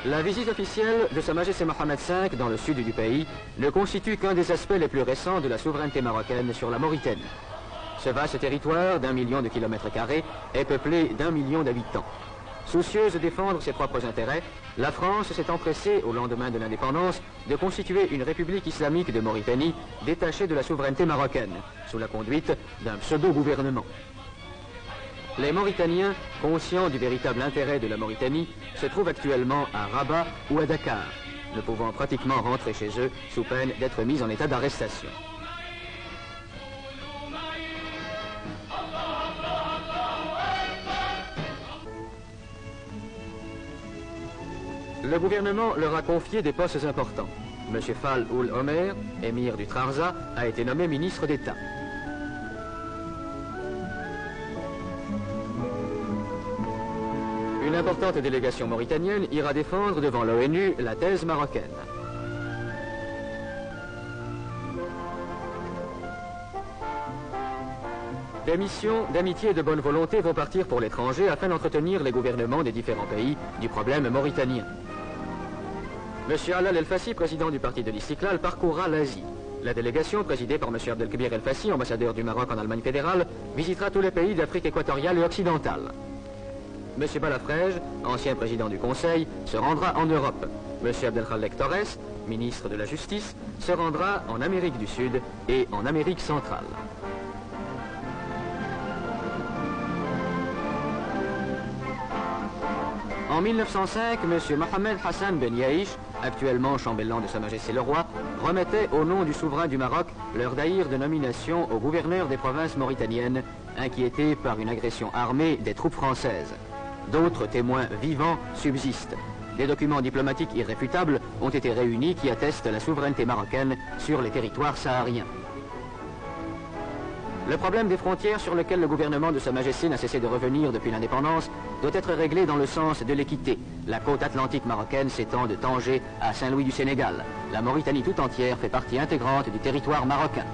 La visite officielle de Sa Majesté Mohamed V dans le sud du pays ne constitue qu'un des aspects les plus récents de la souveraineté marocaine sur la Mauritanie. Ce vaste territoire d'1 million de kilomètres carrés est peuplé d'1 million d'habitants. Soucieuse de défendre ses propres intérêts, la France s'est empressée, au lendemain de l'indépendance, de constituer une république islamique de Mauritanie détachée de la souveraineté marocaine, sous la conduite d'un pseudo-gouvernement. Les Mauritaniens, conscients du véritable intérêt de la Mauritanie, se trouvent actuellement à Rabat ou à Dakar, ne pouvant pratiquement rentrer chez eux sous peine d'être mis en état d'arrestation. Le gouvernement leur a confié des postes importants. M. Fall Ould Omer, émir du Trarza, a été nommé ministre d'État. Une importante délégation mauritanienne ira défendre devant l'ONU la thèse marocaine. Des missions d'amitié et de bonne volonté vont partir pour l'étranger afin d'entretenir les gouvernements des différents pays du problème mauritanien. M. Alal El-Fassi, président du parti de l'Istiklal, parcourra l'Asie. La délégation, présidée par M. Abdelkbir El-Fassi, ambassadeur du Maroc en Allemagne fédérale, visitera tous les pays d'Afrique équatoriale et occidentale. M. Balafrège, ancien président du Conseil, se rendra en Europe. M. Abdelkhalek Torres, ministre de la Justice, se rendra en Amérique du Sud et en Amérique centrale. En 1905, M. Mohamed Hassan Ben Yaïch, actuellement chambellan de Sa Majesté le Roi, remettait au nom du souverain du Maroc leur daïr de nomination au gouverneur des provinces mauritaniennes, inquiétés par une agression armée des troupes françaises. D'autres témoins vivants subsistent. Des documents diplomatiques irréfutables ont été réunis qui attestent la souveraineté marocaine sur les territoires sahariens. Le problème des frontières sur lequel le gouvernement de Sa Majesté n'a cessé de revenir depuis l'indépendance doit être réglé dans le sens de l'équité. La côte atlantique marocaine s'étend de Tanger à Saint-Louis du Sénégal. La Mauritanie tout entière fait partie intégrante du territoire marocain.